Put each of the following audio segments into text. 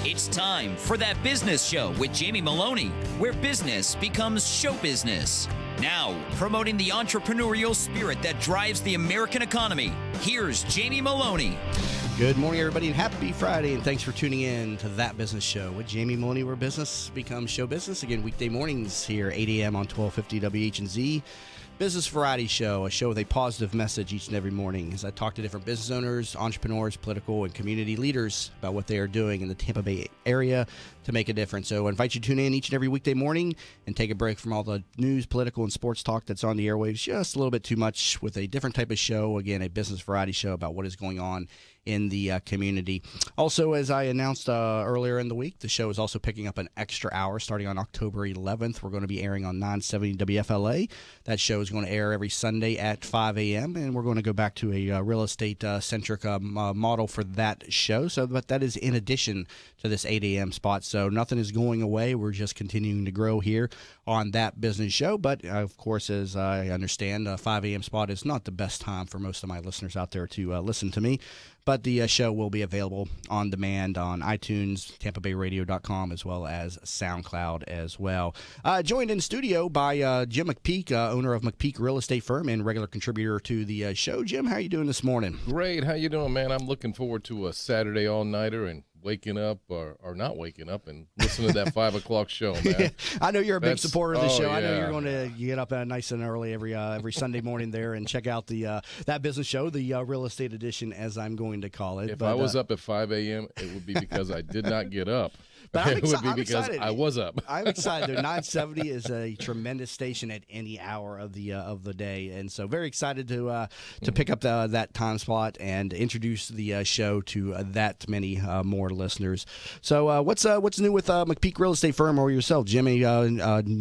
It's time for That Business Show with Jamie Maloney, where business becomes show business. Now, promoting the entrepreneurial spirit that drives the American economy, here's Jamie Maloney. Good morning, everybody, and happy Friday, and thanks for tuning in to That Business Show with Jamie Maloney, where business becomes show business. Again, weekday mornings here, 8 a.m. on 1250 WH&Z. Business Variety Show, a show with a positive message each and every morning as I talk to different business owners, entrepreneurs, political, and community leaders about what they are doing in the Tampa Bay area to make a difference. So I invite you to tune in each and every weekday morning and take a break from all the news, political, and sports talk that's on the airwaves just a little bit too much with a different type of show. Again, a Business Variety Show about what is going on in the community. Also, as I announced earlier in the week, the show is also picking up an extra hour starting on October 11th. We're going to be airing on 970 WFLA. That show is going to air every Sunday at 5 a.m., and we're going to go back to a real estate-centric model for that show. But that is in addition to this 8 a.m. spot. So nothing is going away. We're just continuing to grow here on That Business Show. But, of course, as I understand, 5 a.m. spot is not the best time for most of my listeners out there to listen to me. But the show will be available on demand on iTunes, TampaBayRadio.com, as well as SoundCloud as well. Joined in studio by Jim McPeak, owner of McPeak Real Estate Firm and regular contributor to the show. Jim, how are you doing this morning? Great. How you doing, man? I'm looking forward to a Saturday all-nighter and waking up or not waking up and listening to that 5 o'clock show, man. Yeah, I know you're a big supporter of the show. Yeah. I know you're going to get up nice and early every Sunday morning there and check out the That Business Show, the real estate edition, as I'm going to call it. If I was up at 5 a.m., it would be because I did not get up. But it would be because excited. I was up. I'm excited. 970 is a tremendous station at any hour of the day, and so very excited to pick up that time slot and introduce the show to that many more listeners. So what's new with McPeak Real Estate Firm or yourself, Jimmy?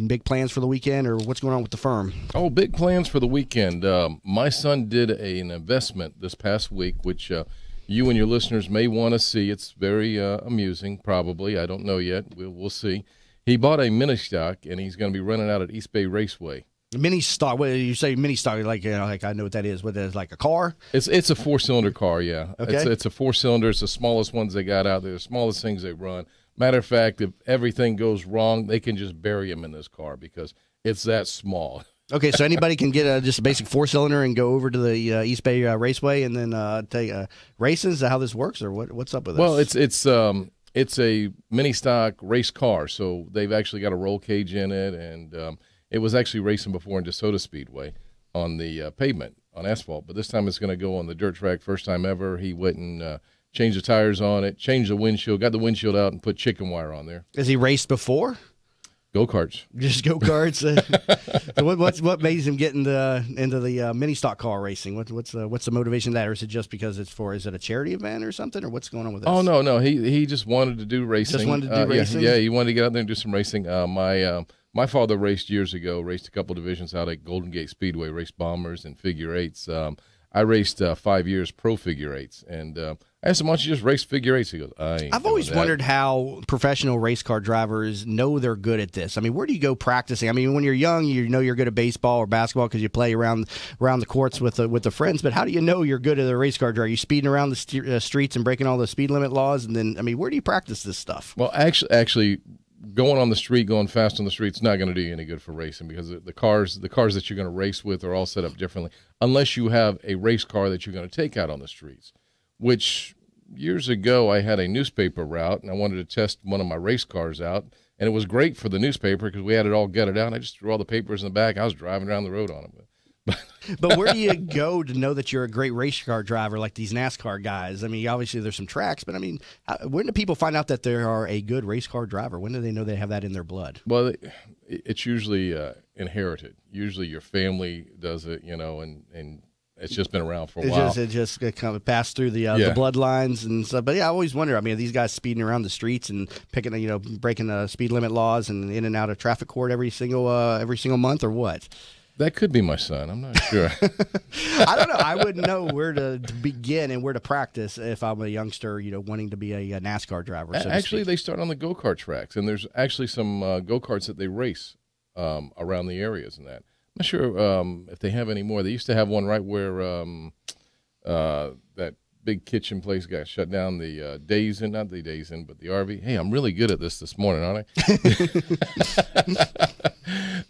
Big plans for the weekend, or what's going on with the firm? Oh, big plans for the weekend. My son did an investment this past week, which you and your listeners may want to see. It's very amusing, probably. I don't know yet. We'll see. He bought a mini stock, and he's going to be running out at East Bay Raceway. Mini stock? What do you say? Mini stock? Like I know what that is. What is like a car? It's a 4-cylinder car. Yeah. Okay. It's a 4-cylinder. It's the smallest ones they got out there. The smallest things they run. Matter of fact, if everything goes wrong, they can just bury him in this car because it's that small. Okay, so anybody can get just a basic 4-cylinder and go over to the East Bay Raceway and then take races. Is that how this works, or what's up with this? Well, it's a mini stock race car, so they've actually got a roll cage in it, and it was actually racing before in DeSoto Speedway on the pavement on asphalt, but this time it's going to go on the dirt track. First time ever. He went and changed the tires on it, changed the windshield, got the windshield out, and put chicken wire on there. Has he raced before? Go-karts. Just go-karts. What made him get into the mini stock car racing? What's the motivation of that, or is it just because is it a charity event or something, or what's going on with this? Oh no, he just wanted to do racing. Just wanted to do racing. Yeah, he wanted to get out there and do some racing. My father raced years ago. Raced a couple divisions out at Golden Gate Speedway. Raced bombers and figure eights. I raced 5 years pro figure eights, and I asked him, "Why don't you just race figure eights?" He goes, "I've always wondered how professional race car drivers know they're good at this. I mean, where do you go practicing? I mean, when you're young, you know you're good at baseball or basketball because you play around the courts with the friends. But how do you know you're good at a race car driver? Are you speeding around the streets and breaking all the speed limit laws? And then, I mean, where do you practice this stuff? Well, actually. Going on the street, going fast on the street, is not going to do you any good for racing because the cars that you're going to race with are all set up differently. Unless you have a race car that you're going to take out on the streets, which years ago I had a newspaper route and I wanted to test one of my race cars out, and it was great for the newspaper because we had it all gutted out. I just threw all the papers in the back. I was driving down the road on them. But where do you go to know that you're a great race car driver like these NASCAR guys? I mean, obviously there's some tracks, but I mean, when do people find out that they are a good race car driver? When do they know they have that in their blood? Well, it's usually inherited. Usually your family does it, and it's just been around for a while. It just kind of passed through the bloodlines and stuff. But yeah, I always wonder. I mean, are these guys speeding around the streets and breaking the speed limit laws and in and out of traffic court every single month, or what? That could be my son. I'm not sure. I don't know. I wouldn't know where to begin and where to practice if I'm a youngster, wanting to be a NASCAR driver. Actually, they start on the go-kart tracks, and there's actually some go-karts that they race around the areas and that. I'm not sure if they have any more. They used to have one right where that big kitchen place got shut down. The Days Inn, not the Days Inn, but the RV. Hey, I'm really good at this morning, aren't I?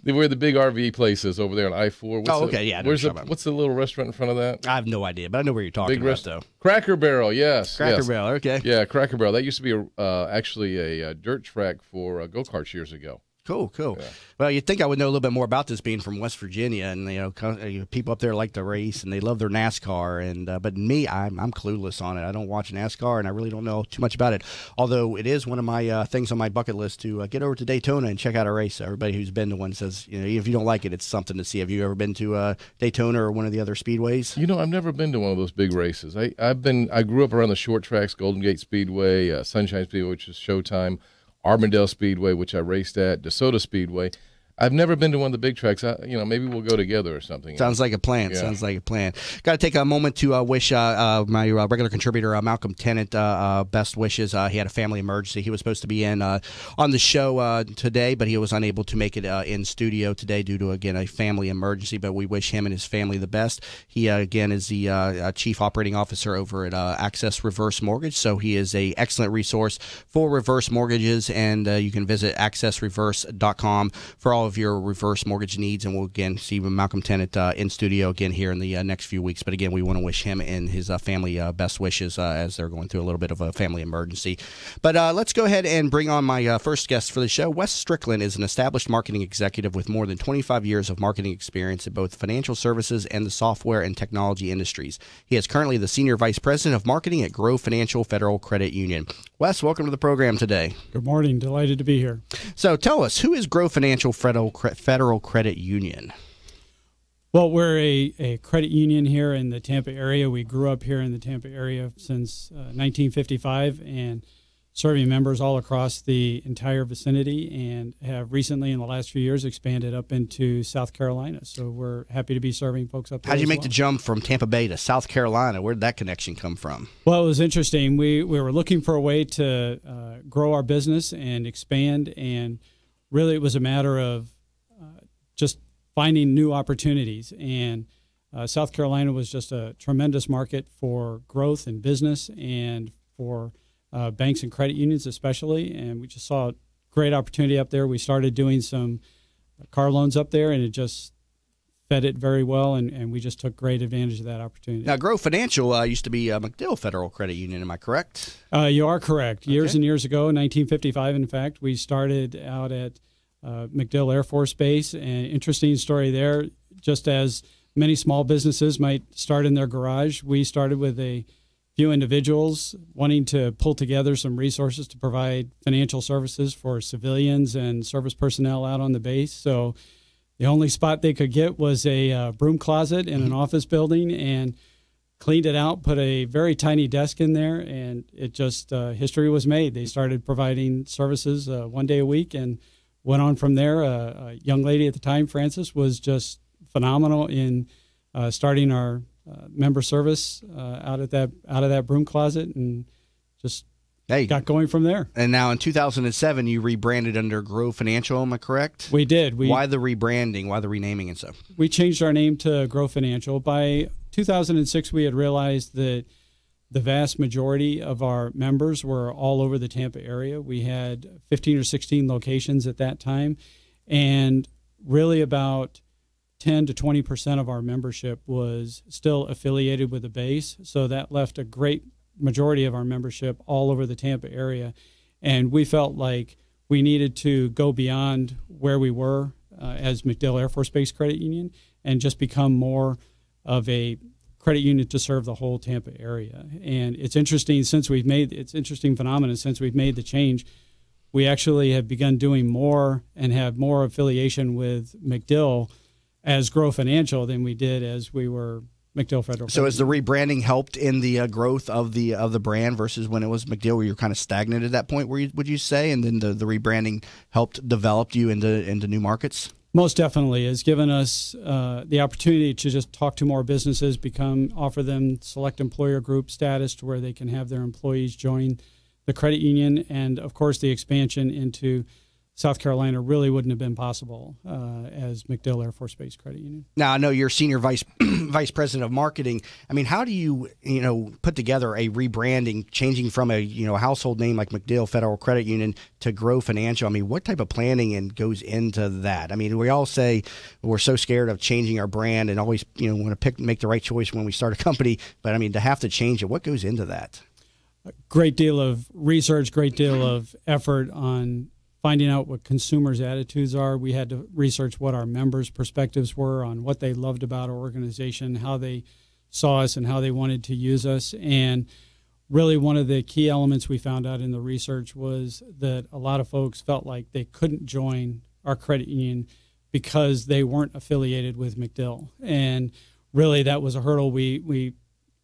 Where the big RV place is over there on I-4. Okay, yeah. What's the little restaurant in front of that? I have no idea, but I know where you're talking about, though. Cracker Barrel, yes. Cracker Barrel, okay. Yeah, Cracker Barrel. That used to be actually a dirt track for go-karts years ago. Cool. Yeah. Well, you'd think I would know a little bit more about this being from West Virginia, and people up there like to race and they love their NASCAR, and but me, I'm clueless on it. I don't watch NASCAR, and I really don't know too much about it. Although it is one of my things on my bucket list to get over to Daytona and check out a race. Everybody who's been to one says, if you don't like it, it's something to see. Have you ever been to Daytona or one of the other speedways? I've never been to one of those big races. I grew up around the short tracks, Golden Gate Speedway, Sunshine Speedway, which is Showtime. Arbondale Speedway, which I raced at, DeSoto Speedway. I've never been to one of the big tracks. Maybe we'll go together or something. Sounds like a plan. Yeah. Sounds like a plan. Got to take a moment to wish my regular contributor, Malcolm Tennant, best wishes. He had a family emergency. He was supposed to be in on the show today, but he was unable to make it in studio today due to, again, a family emergency. But we wish him and his family the best. He, again, is the chief operating officer over at Access Reverse Mortgage. So he is an excellent resource for reverse mortgages, and you can visit accessreverse.com for all of your reverse mortgage needs, and we'll again see Malcolm Tennant in studio again here in the next few weeks. But again, we want to wish him and his family best wishes as they're going through a little bit of a family emergency. But let's go ahead and bring on my first guest for the show. Wes Strickland is an established marketing executive with more than 25 years of marketing experience in both financial services and the software and technology industries. He is currently the Senior Vice President of Marketing at Grow Financial Federal Credit Union. Wes, welcome to the program today. Good morning. Delighted to be here. So tell us, who is Grow Financial Federal Credit Union? Well, we're a credit union here in the Tampa area. We grew up here in the Tampa area since 1955 and serving members all across the entire vicinity, and have recently in the last few years expanded up into South Carolina. So we're happy to be serving folks up there. How did you make the jump from Tampa Bay to South Carolina? Where did that connection come from? Well, it was interesting. We were looking for a way to grow our business and expand, and really it was a matter of just finding new opportunities. And South Carolina was just a tremendous market for growth and business, and for banks and credit unions especially. And we just saw a great opportunity up there. We started doing some car loans up there, and it just fed it very well, and we just took great advantage of that opportunity. Now, Grow Financial used to be MacDill Federal Credit Union. Am I correct? You are correct. Years and years ago, 1955, in fact, we started out at MacDill Air Force Base. An interesting story there. Just as many small businesses might start in their garage, we started with a few individuals wanting to pull together some resources to provide financial services for civilians and service personnel out on the base. So the only spot they could get was a broom closet in an office building, and cleaned it out, put a very tiny desk in there, and it just history was made. They started providing services 1 day a week, and went on from there. A young lady at the time, Frances, was just phenomenal in starting our member service out of that broom closet, and just got going from there. And now in 2007, you rebranded under Grow Financial, am I correct? We did. Why the rebranding? Why the renaming and stuff? We changed our name to Grow Financial. By 2006, we had realized that the vast majority of our members were all over the Tampa area. We had 15 or 16 locations at that time, and really about 10 to 20% of our membership was still affiliated with the base. So that left a great majority of our membership all over the Tampa area. And we felt like we needed to go beyond where we were as MacDill Air Force Base Credit Union, and just become more of a credit union to serve the whole Tampa area. And it's interesting, phenomenon since we've made the change. We actually have begun doing more and have more affiliation with MacDill as Grow Financial than we did as we were MacDill Federal. So has the rebranding helped in the growth of the brand versus when it was MacDill, where you're kind of stagnant at that point, would you say? And then the rebranding helped develop you into new markets? Most definitely. Has given us the opportunity to just talk to more businesses, offer them select employer group status to where they can have their employees join the credit union, and of course the expansion into South Carolina really wouldn't have been possible as MacDill Air Force Base Credit Union. Now, I know you're senior vice president of marketing. I mean, how do you put together a rebranding, changing from a household name like MacDill Federal Credit Union to Grow Financial? I mean, what type of planning goes into that? I mean, we all say we're so scared of changing our brand and always want to make the right choice when we start a company, but I mean, to have to change it, what goes into that? A great deal of research, great deal of effort on finding out what consumers' attitudes are. We had to research what our members' perspectives were on what they loved about our organization, how they saw us, and how they wanted to use us. And really one of the key elements we found out in the research was that a lot of folks felt like they couldn't join our credit union because they weren't affiliated with MacDill. And really that was a hurdle we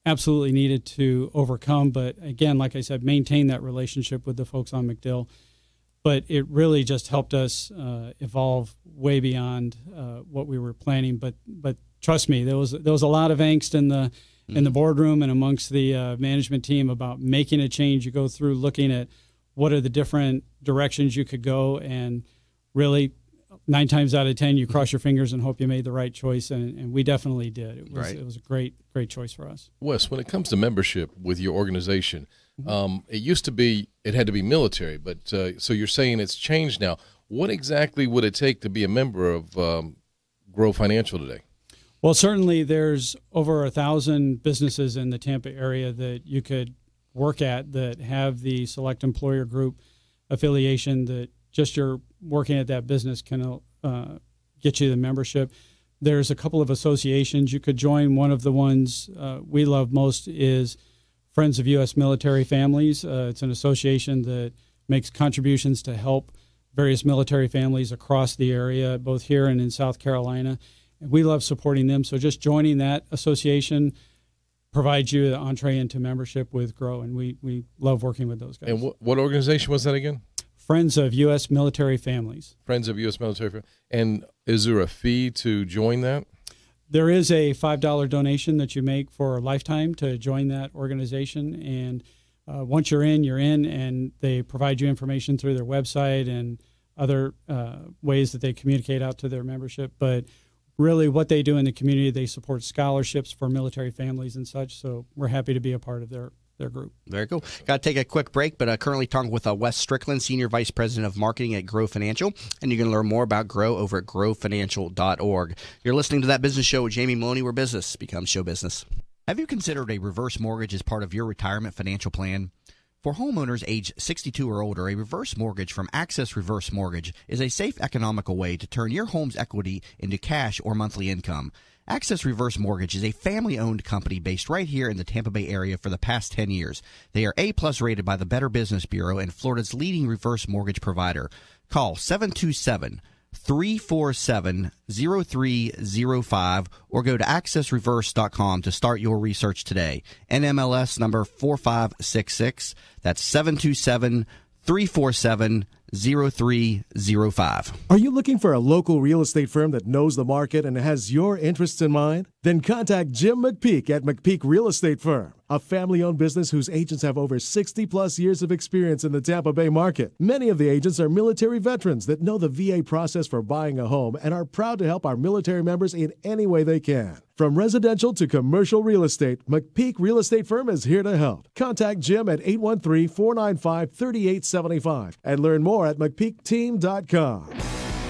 absolutely needed to overcome. But again, like I said, maintain that relationship with the folks on MacDill. But it really just helped us evolve way beyond what we were planning. But trust me, there was a lot of angst in the boardroom and amongst the management team about making a change. You go through looking at what are the different directions you could go, and really 9 times out of 10 you cross your fingers and hope you made the right choice, and we definitely did. It was a great choice for us. Wes, when it comes to membership with your organization, it used to be it had to be military, but so you're saying it's changed now. What exactly would it take to be a member of Grow Financial today? Well, certainly there's over 1,000 businesses in the Tampa area that you could work at that have the select employer group affiliation, that just your working at that business can get you the membership. There's a couple of associations you could join. One of the ones we love most is Friends of U.S. Military Families. It's an association that makes contributions to help various military families across the area, both here and in South Carolina. And we love supporting them. So just joining that association provides you the entree into membership with Grow, and we love working with those guys. And what organization was that again? Friends of U.S. Military Families. Friends of U.S. Military Families. And is there a fee to join that? There is a $5 donation that you make for a lifetime to join that organization. And once you're in, and they provide you information through their website and other ways that they communicate out to their membership. But really what they do in the community, they support scholarships for military families and such. So we're happy to be a part of their group. Very cool. Got to take a quick break, but currently talking with Wes Strickland, Senior Vice President of Marketing at Grow Financial, and you can learn more about Grow over at growfinancial.org. You're listening to That Business Show with Jamie Maloney, where business becomes show business. Have you considered a reverse mortgage as part of your retirement financial plan? For homeowners age 62 or older, a reverse mortgage from Access Reverse Mortgage is a safe, economical way to turn your home's equity into cash or monthly income. Access Reverse Mortgage is a family-owned company based right here in the Tampa Bay area for the past 10 years. They are A+ rated by the Better Business Bureau and Florida's leading reverse mortgage provider. Call 727-347-0305 or go to accessreverse.com to start your research today. NMLS number 4566. That's 727-347-0305. 0305. Are you looking for a local real estate firm that knows the market and has your interests in mind? Then contact Jim McPeak at McPeak Real Estate Firm, a family-owned business whose agents have over 60-plus years of experience in the Tampa Bay market. Many of the agents are military veterans that know the VA process for buying a home and are proud to help our military members in any way they can. From residential to commercial real estate, McPeak Real Estate Firm is here to help. Contact Jim at 813-495-3875 and learn more at mcpeakteam.com.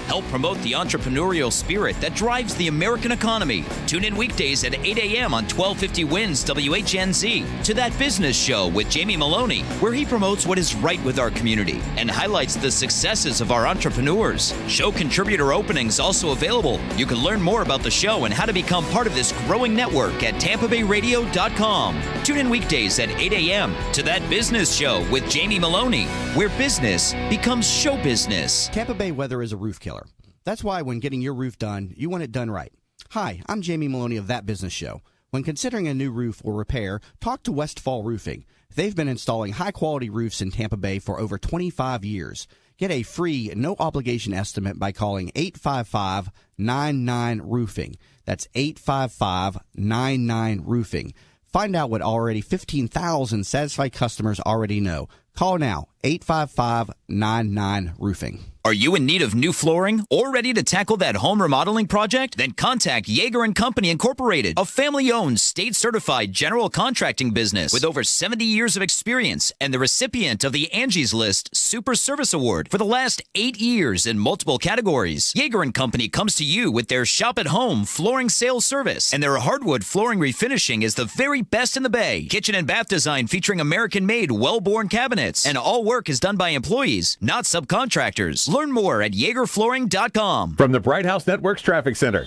Help promote the entrepreneurial spirit that drives the American economy. Tune in weekdays at 8 a.m. on 1250 WINS WHNZ to That Business Show with Jamie Maloney, where he promotes what is right with our community and highlights the successes of our entrepreneurs. Show contributor openings also available. You can learn more about the show and how to become part of this growing network at tampabayradio.com. Tune in weekdays at 8 a.m. to That Business Show with Jamie Maloney, where business becomes show business. Tampa Bay weather is a roof killer. That's why when getting your roof done, you want it done right. Hi, I'm Jamie Maloney of That Business Show. When considering a new roof or repair, talk to Westfall Roofing. They've been installing high-quality roofs in Tampa Bay for over 25 years. Get a free, no-obligation estimate by calling 855-99-ROOFING. That's 855-99-ROOFING. Find out what already 15,000 satisfied customers already know. Call now, 855-99-ROOFING. Are you in need of new flooring or ready to tackle that home remodeling project? Then contact Yeager & Company Incorporated, a family-owned, state-certified general contracting business with over 70 years of experience and the recipient of the Angie's List Super Service Award for the last 8 years in multiple categories. Yeager & Company comes to you with their shop-at-home flooring sales service, and their hardwood flooring refinishing is the very best in the Bay. Kitchen and bath design featuring American-made, well-born cabinets, and all work is done by employees, not subcontractors. Learn more at YeagerFlooring.com. From the Bright House Networks Traffic Center.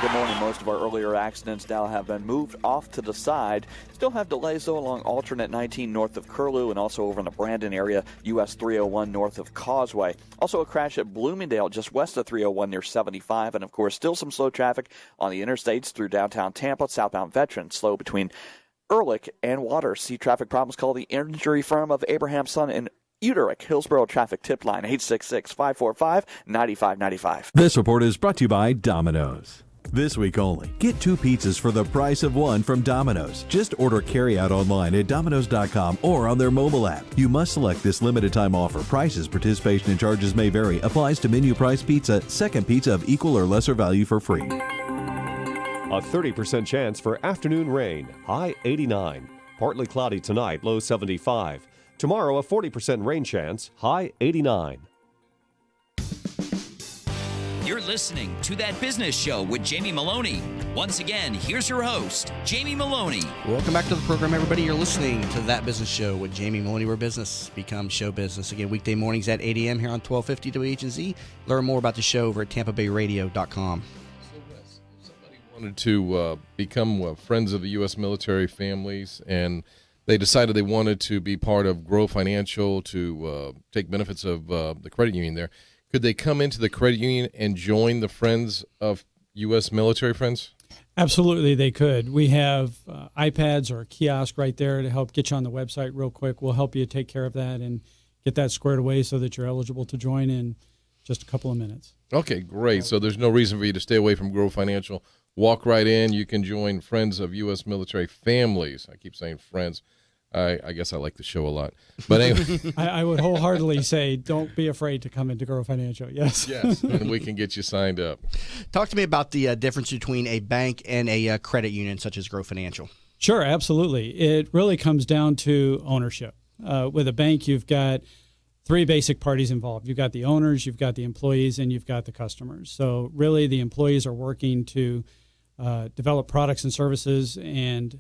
Good morning. Most of our earlier accidents now have been moved off to the side. Still have delays, though, along alternate 19 north of Curlew and also over in the Brandon area, US 301 north of Causeway. Also a crash at Bloomingdale just west of 301 near 75. And, of course, still some slow traffic on the interstates through downtown Tampa, southbound Veterans, slow between Ehrlich and Waters. See traffic problems, call the injury firm of Abraham Son and Uterick. Hillsborough traffic tip line 866-545-9595. This report is brought to you by Domino's. This week only, get 2 pizzas for the price of 1 from Domino's. Just order carryout online at Domino's.com or on their mobile app. You must select this limited time offer. Prices, participation, and charges may vary. Applies to menu price pizza. Second pizza of equal or lesser value for free. A 30% chance for afternoon rain. High 89. Partly cloudy tonight. Low 75. Tomorrow, a 40% rain chance, high 89. You're listening to That Business Show with Jamie Maloney. Once again, here's your host, Jamie Maloney. Welcome back to the program, everybody. You're listening to That Business Show with Jamie Maloney, where business becomes show business. Again, weekday mornings at 8 a.m. here on 1250 WHZ. Learn more about the show over at tampabayradio.com. So, Wes, if somebody wanted to become friends of the U.S. military families and they decided they wanted to be part of Grow Financial to take benefits of the credit union there, could they come into the credit union and join the Friends of U.S. Military Friends? Absolutely, they could. We have iPads or a kiosk right there to help get you on the website real quick. We'll help you take care of that and get that squared away so that you're eligible to join in just a couple of minutes. Okay, great. So there's no reason for you to stay away from Grow Financial. Walk right in. You can join Friends of U.S. Military Families. I keep saying friends. I guess I like the show a lot. But anyway. I would wholeheartedly say don't be afraid to come into Grow Financial. Yes. Yes, and we can get you signed up. Talk to me about the difference between a bank and a credit union such as Grow Financial. Sure, absolutely. It really comes down to ownership. With a bank, you've got 3 basic parties involved. You've got the owners, you've got the employees, and you've got the customers. So really the employees are working to develop products and services, and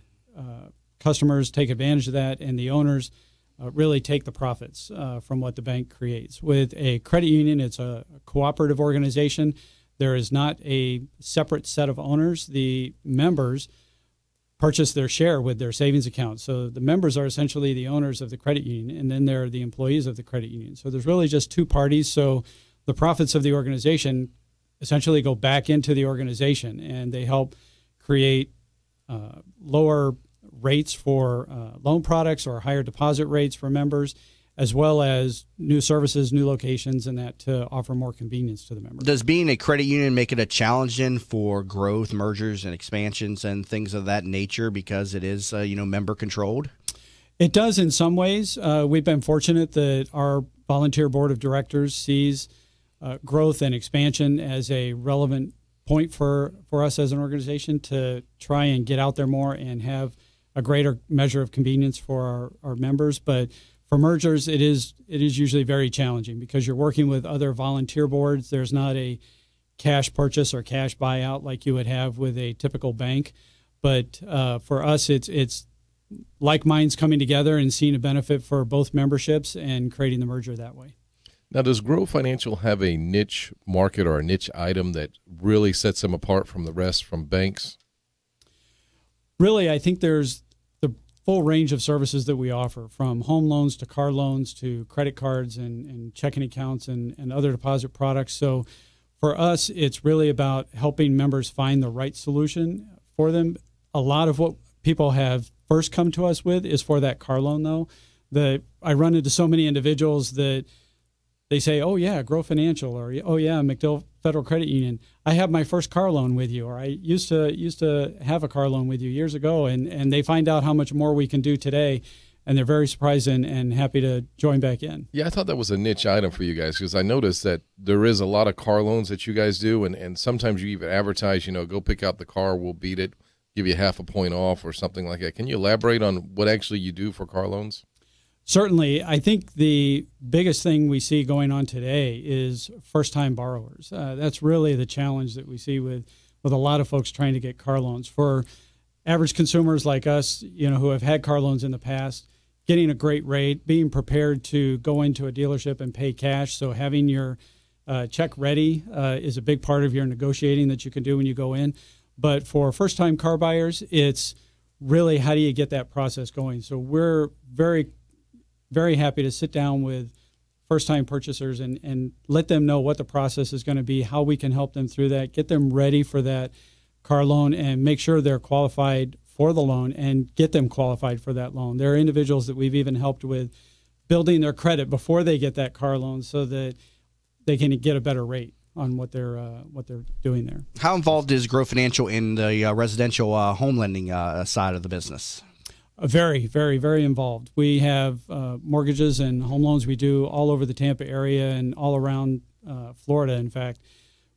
customers take advantage of that, and the owners really take the profits from what the bank creates. With a credit union, it's a cooperative organization. There is not a separate set of owners. The members purchase their share with their savings account. So the members are essentially the owners of the credit union, and then they're the employees of the credit union. So there's really just 2 parties. So the profits of the organization essentially go back into the organization, and they help create lower rates for loan products or higher deposit rates for members, as well as new services, new locations, and that to offer more convenience to the members. Does being a credit union make it a challenge then for growth, mergers, and expansions and things of that nature because it is, member controlled? It does in some ways. We've been fortunate that our volunteer board of directors sees growth and expansion as a relevant point for us as an organization to try and get out there more and have a greater measure of convenience for our members. But for mergers, it is usually very challenging because you're working with other volunteer boards. There's not a cash purchase or cash buyout like you would have with a typical bank. But for us, it's like minds coming together and seeing a benefit for both memberships and creating the merger that way. Now, does Grow Financial have a niche market or a niche item that really sets them apart from the rest, from banks? Really, I think there's the full range of services that we offer, from home loans to car loans to credit cards and checking accounts and other deposit products. So for us, it's really about helping members find the right solution for them. A lot of what people have first come to us with is for that car loan, though. I run into so many individuals that they say, oh, yeah, Grow Financial, or, oh, yeah, MacDill Federal Credit Union. I have my first car loan with you, or I used to have a car loan with you years ago, and they find out how much more we can do today and they're very surprised and happy to join back in. Yeah, I thought that was a niche item for you guys because I noticed that there is a lot of car loans that you guys do, and sometimes you even advertise, go pick out the car, we'll beat it, give you half a point off or something like that. Can you elaborate on what actually you do for car loans? Certainly. I think the biggest thing we see going on today is first-time borrowers. That's really the challenge that we see with a lot of folks trying to get car loans. For average consumers like us, who have had car loans in the past, getting a great rate, being prepared to go into a dealership and pay cash. So having your check ready is a big part of your negotiating that you can do when you go in. But for first-time car buyers, it's really how do you get that process going? So we're very, very happy to sit down with first-time purchasers and let them know what the process is going to be, how we can help them through that, get them ready for that car loan, and make sure they're qualified for the loan and get them qualified for that loan. There are individuals that we've even helped with building their credit before they get that car loan so that they can get a better rate on what they're doing there. How involved is Grow Financial in the residential home lending side of the business? Very, very, very involved. We have mortgages and home loans we do all over the Tampa area and all around Florida. In fact,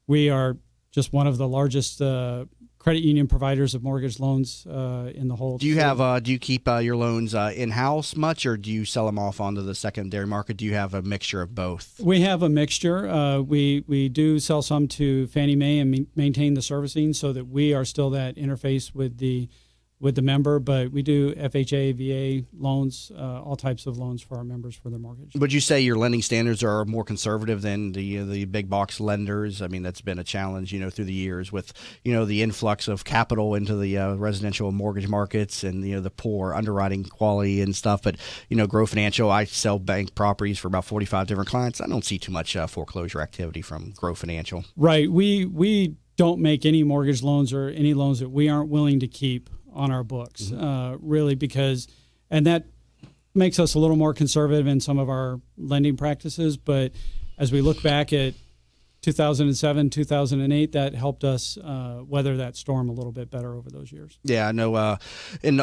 we are just one of the largest credit union providers of mortgage loans in the whole. Do you keep your loans in-house much, or do you sell them off onto the secondary market? Do you have a mixture of both? We have a mixture. We do sell some to Fannie Mae and maintain the servicing so that we are still that interface with the member, but we do FHA, VA loans, all types of loans for our members for their mortgage. Would you say your lending standards are more conservative than the big box lenders? I mean, that's been a challenge, through the years with, the influx of capital into the residential mortgage markets and, the poor underwriting quality and stuff. But, Grow Financial, I sell bank properties for about 45 different clients. I don't see too much foreclosure activity from Grow Financial. Right. We don't make any mortgage loans or any loans that we aren't willing to keep on our books, really, and that makes us a little more conservative in some of our lending practices. But as we look back at 2007, 2008, that helped us weather that storm a little bit better over those years. Yeah, I know. In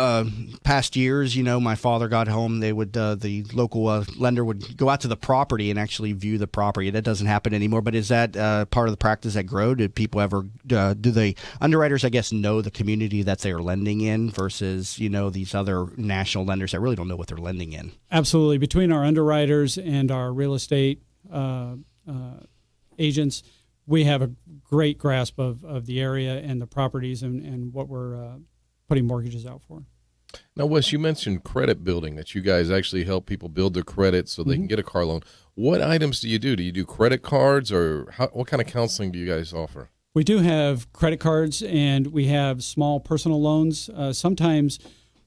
past years, my father got home. They would the local lender would go out to the property and actually view the property. That doesn't happen anymore. But is that part of the practice that Grow? Did people ever do the underwriters, I guess, know the community that they are lending in versus these other national lenders that really don't know what they're lending in? Absolutely. Between our underwriters and our real estate agents, we have a great grasp of the area and the properties and what we're putting mortgages out for. Now, Wes, you mentioned credit building, that you guys actually help people build their credit so they can get a car loan. What items do you do? Do you do credit cards, or what kind of counseling do you guys offer? We do have credit cards, and we have small personal loans. Sometimes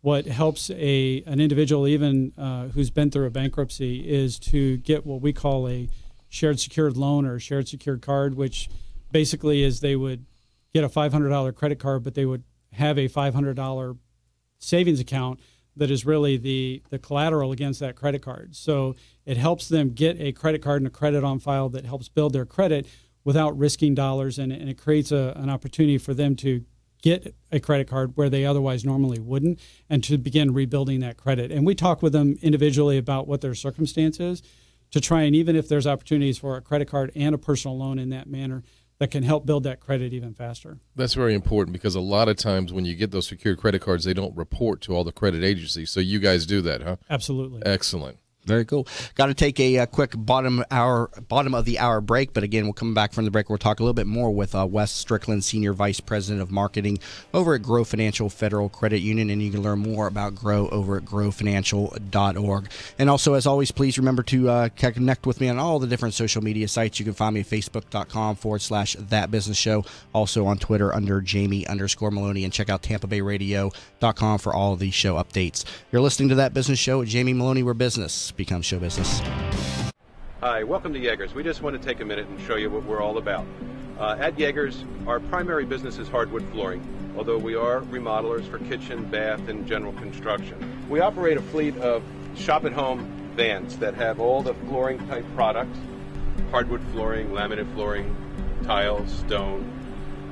what helps an individual, even who's been through a bankruptcy, is to get what we call a shared secured loan or shared secured card, which basically is they would get a $500 credit card, but they would have a $500 savings account that is really the collateral against that credit card. So it helps them get a credit card and a credit on file that helps build their credit without risking dollars, and it creates an opportunity for them to get a credit card where they otherwise normally wouldn't, and to begin rebuilding that credit. And we talk with them individually about what their circumstance is, to try and, even if there's opportunities for a credit card and a personal loan in that manner, that can help build that credit even faster. That's very important, because a lot of times when you get those secured credit cards, they don't report to all the credit agencies. So you guys do that, huh? Absolutely. Excellent. Very cool. Got to take a quick bottom of the hour break, but again, we'll come back from the break. We'll talk a little bit more with Wes Strickland, Senior Vice President of Marketing over at Grow Financial Federal Credit Union, and you can learn more about Grow over at growfinancial.org. And also, as always, please remember to connect with me on all the different social media sites. You can find me at facebook.com/thatbusinessshow, also on Twitter under Jamie_Maloney, and check out TampaBayRadio.com for all of these show updates. You're listening to That Business Show with Jamie Maloney, where business becomes show business. Hi, welcome to Yeager's. We just want to take a minute and show you what we're all about. At Yeager's, our primary business is hardwood flooring, although we are remodelers for kitchen, bath, and general construction. We operate a fleet of shop-at-home vans that have all the flooring-type products, hardwood flooring, laminate flooring, tiles, stone,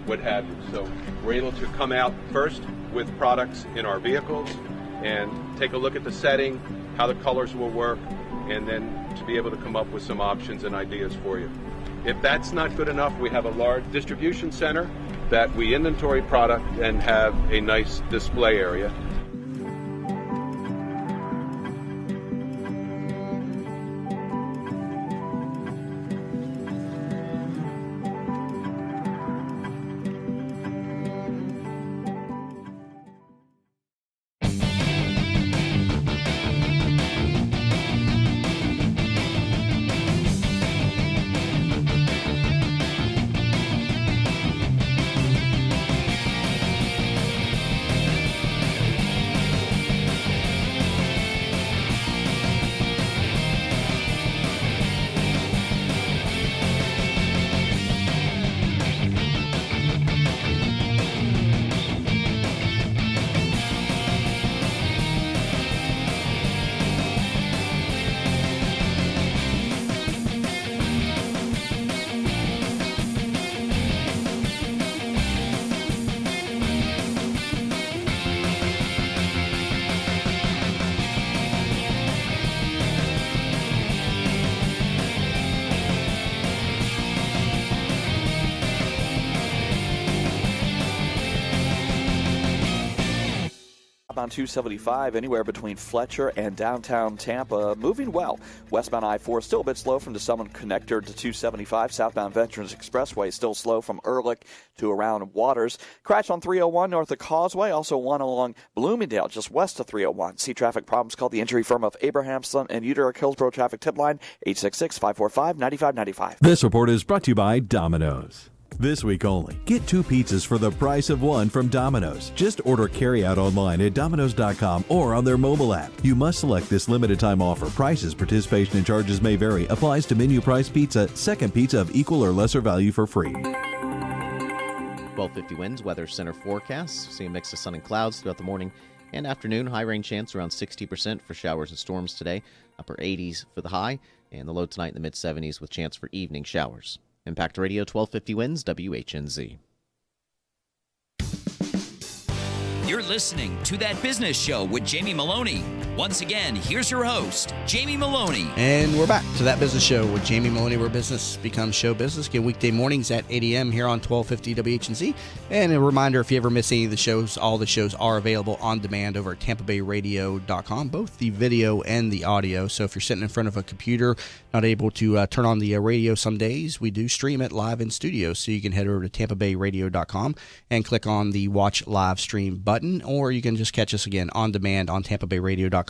what have you. So we're able to come out first with products in our vehicles, and take a look at the setting, how the colors will work, and then to be able to come up with some options and ideas for you. If that's not good enough, we have a large distribution center that we inventory product and have a nice display area. On 275, anywhere between Fletcher and downtown Tampa, moving well. Westbound I-4 still a bit slow from the Summon Connector to 275. Southbound Veterans Expressway still slow from Ehrlich to around Waters. Crash on 301 north of Causeway, also one along Bloomingdale just west of 301. See traffic problems, call the injury firm of Abrahamson and Utica Hillsborough traffic tip line 866-545-9595. This report is brought to you by Domino's. This week only, get 2 pizzas for the price of 1 from Domino's. Just order carryout online at Domino's.com or on their mobile app. You must select this limited time offer. Prices, participation, and charges may vary. Applies to menu price pizza. Second pizza of equal or lesser value for free. 1250 winds, weather center forecast. See a mix of sun and clouds throughout the morning and afternoon. High rain chance around 60% for showers and storms today. Upper 80s for the high, and the low tonight in the mid 70s with chance for evening showers. Impact Radio 1250 winds, WHNZ. You're listening to That Business Show with Jamie Maloney. Once again, here's your host, Jamie Maloney. And we're back to That Business Show with Jamie Maloney, where business becomes show business. Get weekday mornings at 8 a.m. here on 1250 WHNZ. And a reminder, if you ever miss any of the shows, all the shows are available on demand over at tampabayradio.com, both the video and the audio. So if you're sitting in front of a computer, not able to turn on the radio some days, we do stream it live in studio. So you can head over to tampabayradio.com and click on the Watch Live Stream button, or you can just catch us again on demand on tampabayradio.com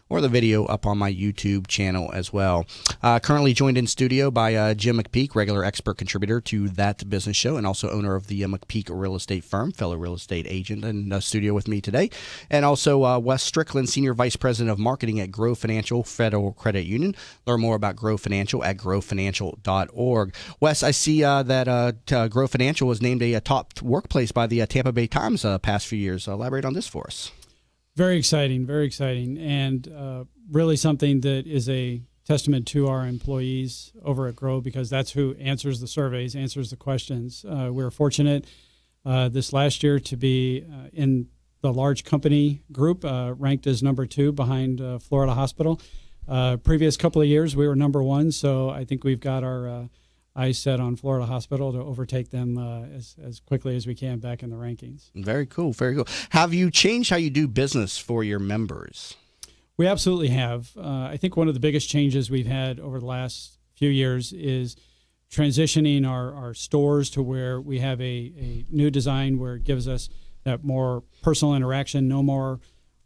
or the video up on my YouTube channel as well. Currently joined in studio by Jim McPeak, regular expert contributor to That Business Show and also owner of the McPeak Real Estate Firm, fellow real estate agent in the studio with me today. And also Wes Strickland, Senior Vice President of Marketing at Grow Financial Federal Credit Union. Learn more about Grow Financial at growfinancial.org. Wes, I see that Grow Financial was named a top workplace by the Tampa Bay Times past few years. Elaborate on this for us. Very exciting, and really something that is a testament to our employees over at Grow, because that's who answers the surveys, answers the questions. We're fortunate this last year to be in the large company group, ranked as number 2 behind Florida Hospital. Previous couple of years, we were number 1, so I think we've got our eyes set on Florida Hospital to overtake them as quickly as we can back in the rankings. Very cool, very cool. Have you changed how you do business for your members? We absolutely have. I think one of the biggest changes we've had over the last few years is transitioning our stores to where we have a new design where it gives us that more personal interaction, no more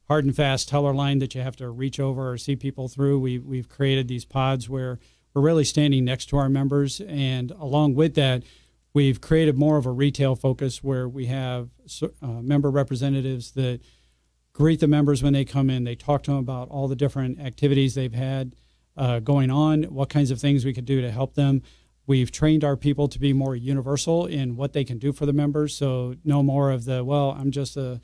hard and fast teller line that you have to reach over or see people through. We've created these pods where we're really standing next to our members, and along with that, we've created more of a retail focus where we have member representatives that greet the members when they come in. They talk to them about all the different activities they've had going on, what kinds of things we could do to help them. We've trained our people to be more universal in what they can do for the members, so no more of the, well, I'm just a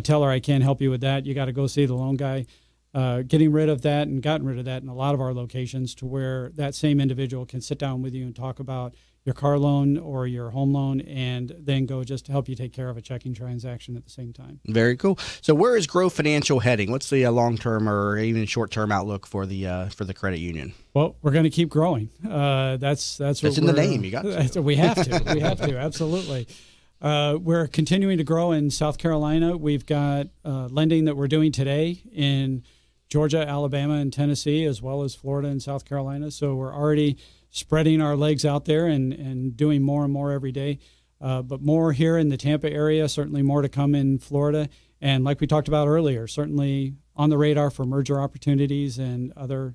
teller, I can't help you with that, you got to go see the loan guy. Getting rid of that and gotten rid of that in a lot of our locations to where that same individual can sit down with you and talk about your car loan or your home loan, and then go just to help you take care of a checking transaction at the same time. Very cool. So where is Grow Financial heading? What's the long-term or even short-term outlook for the credit union? Well, we're going to keep growing. That's in the name. You got to. We have to. We have to. Absolutely. We're continuing to grow in South Carolina. We've got lending that we're doing today in Georgia, Alabama, and Tennessee, as well as Florida and South Carolina. So we're already spreading our legs out there and doing more and more every day. But more here in the Tampa area, certainly more to come in Florida. And like we talked about earlier, certainly on the radar for merger opportunities and other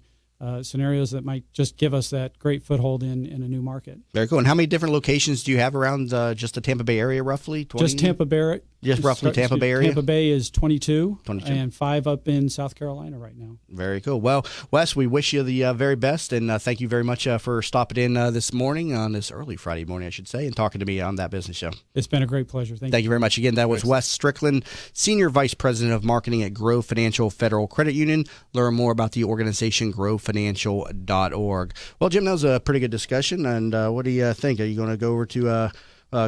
scenarios that might just give us that great foothold in a new market. Very cool. And how many different locations do you have around just the Tampa Bay area, roughly? 20? Just Tampa Bay. Just roughly Tampa Bay area? Tampa Bay is 22, and 5 up in South Carolina right now. Very cool. Well, Wes, we wish you the very best, and thank you very much for stopping in this morning, on this early Friday morning, I should say, and talking to me on That Business Show. It's been a great pleasure. Thank you very much. Again, that was Wes Strickland, Senior Vice President of Marketing at Grow Financial Federal Credit Union. Learn more about the organization, growfinancial.org. Well, Jim, that was a pretty good discussion, and what do you think? Are you going to go over to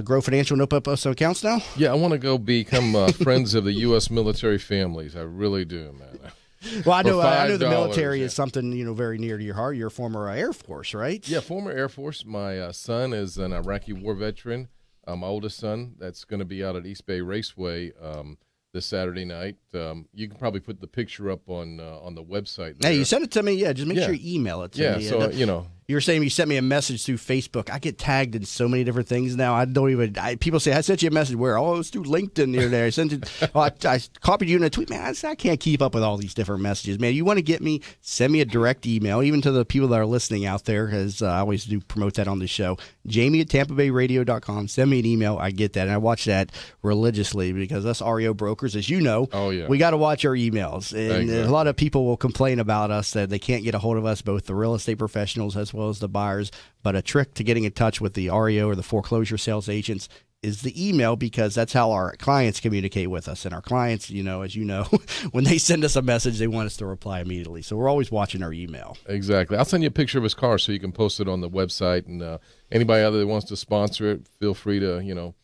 Grow Financial and open up some accounts now? Yeah, I want to go become friends of the U.S. military families. I really do, man. Well, I know the military is something very near to your heart. You're a former Air Force, right? Yeah, former Air Force. My son is an Iraqi war veteran. My oldest son, that's going to be out at East Bay Raceway this Saturday night. You can probably put the picture up on the website there. Hey, you sent it to me. Yeah, just make sure you email it to me. Yeah, so you were saying you sent me a message through Facebook. I get tagged in so many different things now. I don't even. People say I sent you a message. Where? Oh, it's through LinkedIn here. There, I sent it. I copied you in a tweet. Man, I can't keep up with all these different messages. Man, you want to get me? Send me a direct email, even to the people that are listening out there, because I always do promote that on the show. Jamie at TampaBayRadio.com. Send me an email. I get that, and I watch that religiously because us REO brokers, as you know, we got to watch our emails, and a lot of people will complain about us that they can't get a hold of us, both the real estate professionals as well as the buyers. But a trick to getting in touch with the REO or the foreclosure sales agents is the email, because that's how our clients communicate with us. And our clients, as you know, when they send us a message, they want us to reply immediately. So we're always watching our email. Exactly. I'll send you a picture of his car so you can post it on the website. And anybody out there that wants to sponsor it, feel free to,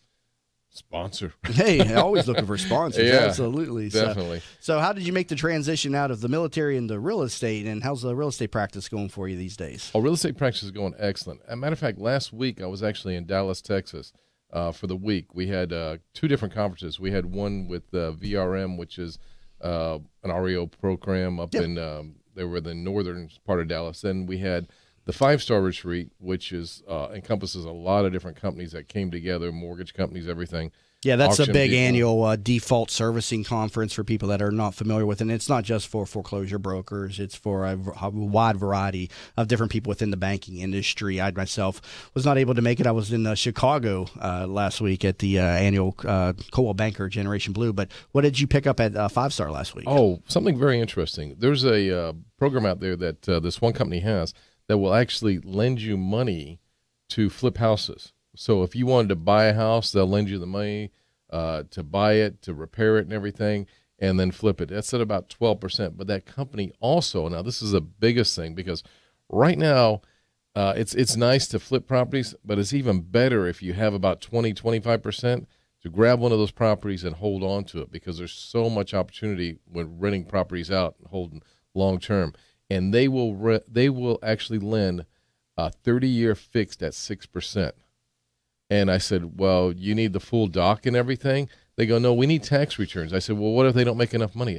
sponsor. Hey, always looking for sponsors. Yeah, absolutely. Definitely. So how did you make the transition out of the military into real estate, and how's the real estate practice going for you these days? Oh, real estate practice is going excellent. As a matter of fact, last week I was actually in Dallas, Texas for the week. We had 2 different conferences. We had one with VRM, which is an REO program up in they were the northern part of Dallas. Then we had the 5-Star Retreat, which is encompasses a lot of different companies that came together, mortgage companies, everying. Yeah, that's a big annual default servicing conference for people that are not familiar with it. And it's not just for foreclosure brokers. It's for a wide variety of different people within the banking industry. I myself was not able to make it. I was in Chicago last week at the annual Coldwell Banker Generation Blue. But what did you pick up at 5-Star last week? Oh, something very interesting. There's a program out there that this one company has that will actually lend you money to flip houses. So if you wanted to buy a house, they'll lend you the money to buy it, to repair it and everything, and then flip it. That's at about 12%. But that company also, now this is the biggest thing, because right now it's nice to flip properties, but it's even better if you have about 20-25% to grab one of those properties and hold on to it, because there's so much opportunity when renting properties out and holding long term. And they will actually lend a 30-year fixed at 6%. And I said, well, you need the full doc and everything? They go, no, we need tax returns. I said, well, what if they don't make enough money?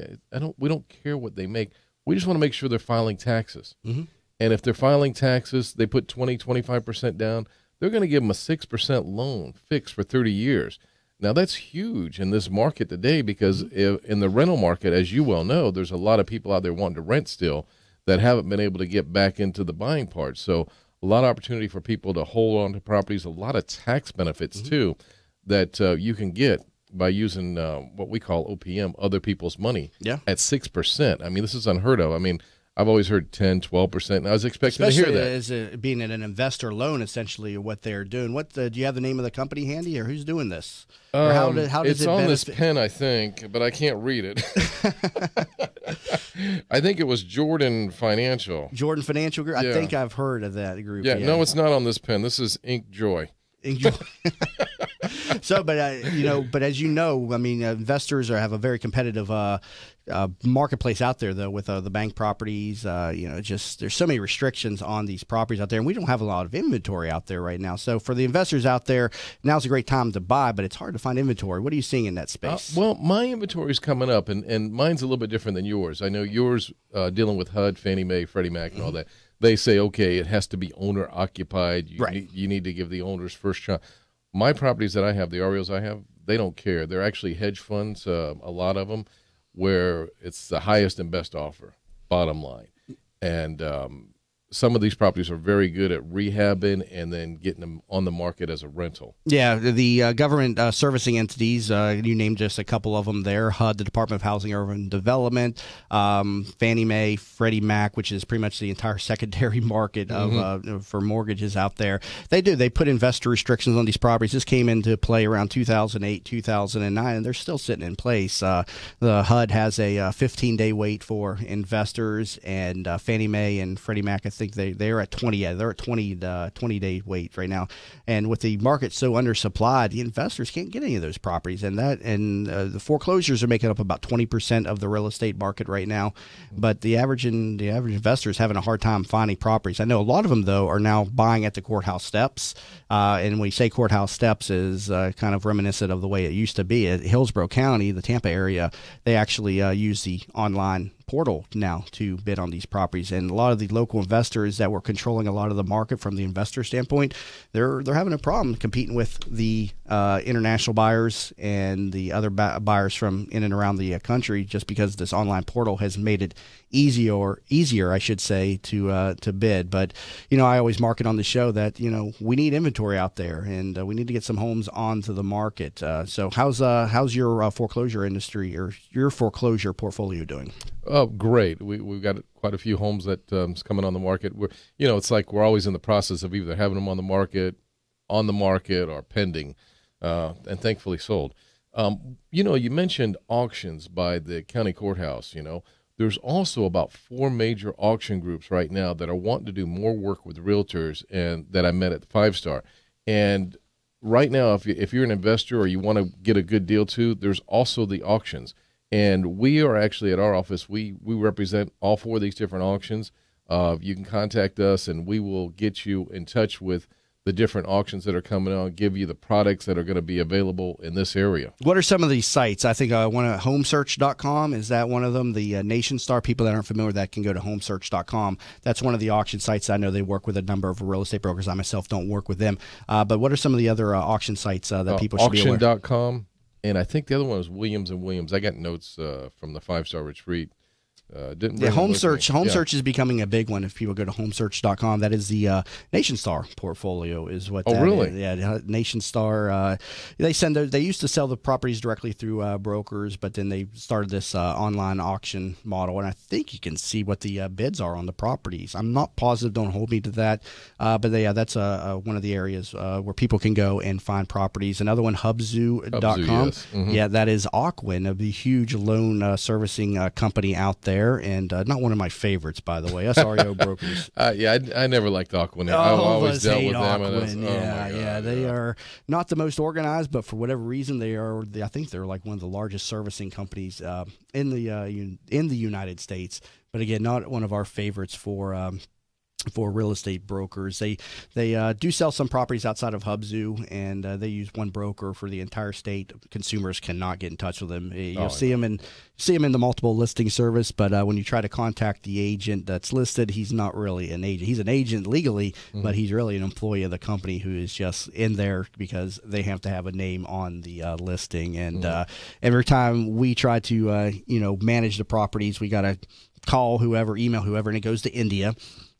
We don't care what they make. We just want to make sure they're filing taxes. Mm-hmm. And if they're filing taxes, they put 20-25% down, they're going to give them a 6% loan fixed for 30 years. Now, that's huge in this market today, because in the rental market, as you well know, there's a lot of people out there wanting to rent still that haven't been able to get back into the buying part. So a lot of opportunity for people to hold on to properties, a lot of tax benefits, too, that you can get by using what we call OPM, other people's money, at 6%. I mean, this is unheard of. I mean, I've always heard 10, 12%, and I was expecting to hear that. Especially as being an investor loan, essentially, what they're doing. Do you have the name of the company handy, or who's doing this? Or how does it's it on benefit? this pen, I think, but I can't read it. I think it was Jordan Financial. Jordan Financial Group? Yeah. I think I've heard of that group. Yeah, no, it's not on this pen. This is Ink Joy. So, but as you know, I mean, investors have a very competitive marketplace out there, though, with the bank properties. Just there's so many restrictions on these properties out there, and we don't have a lot of inventory out there right now. So, for the investors out there, now's a great time to buy, but it's hard to find inventory. What are you seeing in that space? Well, my inventory is coming up, and mine's a little bit different than yours. I know yours dealing with HUD, Fannie Mae, Freddie Mac, and all that. They say, okay, it has to be owner occupied. You need to give the owners first shot. My properties that I have, the REOs I have, they don't care. They're actually hedge funds, a lot of them, where it's the highest and best offer, bottom line. And some of these properties are very good at rehabbing and then getting them on the market as a rental. Yeah, the government servicing entities, you named just a couple of them there, HUD, the Department of Housing and Urban Development, Fannie Mae, Freddie Mac, which is pretty much the entire secondary market of for mortgages out there. They put investor restrictions on these properties. This came into play around 2008, 2009, and they're still sitting in place. The HUD has a 15-day wait for investors, and Fannie Mae and Freddie Mac, I think they're at 20. Yeah, they're at 20-day wait right now. And with the market so undersupplied, the investors can't get any of those properties, and the foreclosures are making up about 20% of the real estate market right now. But the average investor is having a hard time finding properties. I know a lot of them, though, are now buying at the courthouse steps. And when we say courthouse steps, is kind of reminiscent of the way it used to be. At Hillsborough County, the Tampa area, they actually use the online portal now to bid on these properties, and a lot of the local investors that were controlling a lot of the market from the investor standpoint, they're having a problem competing with the international buyers and the other buyers from in and around the country, just because this online portal has made it easier, I should say, to bid. But I always market on the show that we need inventory out there, and we need to get some homes onto the market. So how's your foreclosure industry or your foreclosure portfolio doing? Oh, great. We've got quite a few homes that is coming on the market. It's like we're always in the process of either having them on the market, or pending, and thankfully sold. You mentioned auctions by the county courthouse. There's also about 4 major auction groups right now that are wanting to do more work with realtors, and that I met at the 5-Star. And right now, if you're an investor or you want to get a good deal too, there's also the auctions. And we are actually at our office, we represent all 4 of these different auctions. You can contact us, and we will get you in touch with the different auctions that are coming on, give you the products that are going to be available in this area. What are some of these sites? I think one of homesearch.com, is that one of them? The NationStar, people that aren't familiar with that can go to homesearch.com. That's one of the auction sites. I know they work with a number of real estate brokers. I myself don't work with them. But what are some of the other auction sites that people should be aware of? Auction.com. And I think the other one was Williams & Williams. I got notes from the 5-Star retreat. Homesearch is becoming a big one. If people go to homesearch.com, that is the NationStar portfolio is what that really? is. Yeah, NationStar, they used to sell the properties directly through brokers, but then they started this online auction model, and I think you can see what the bids are on the properties. I'm not positive, don't hold me to that, but that's one of the areas where people can go and find properties. Another one, hubzoo.com. Yes. Mm-hmm. Yeah, that is Ocwen, the huge loan servicing company out there. And not one of my favorites, by the way. Us REO brokers. I never liked Ocwen. I always dealt with them. They are not the most organized, but for whatever reason, I think they're like one of the largest servicing companies in the United States. But again, not one of our favorites for real estate brokers. They do sell some properties outside of Hubzoo, and they use one broker for the entire state. Consumers cannot get in touch with them. You'll see them in the multiple listing service, but when you try to contact the agent that's listed, he's not really an agent. He's an agent legally, but he's really an employee of the company who is just in there because they have to have a name on the listing. And every time we try to manage the properties, we got to call whoever, email whoever, and it goes to India.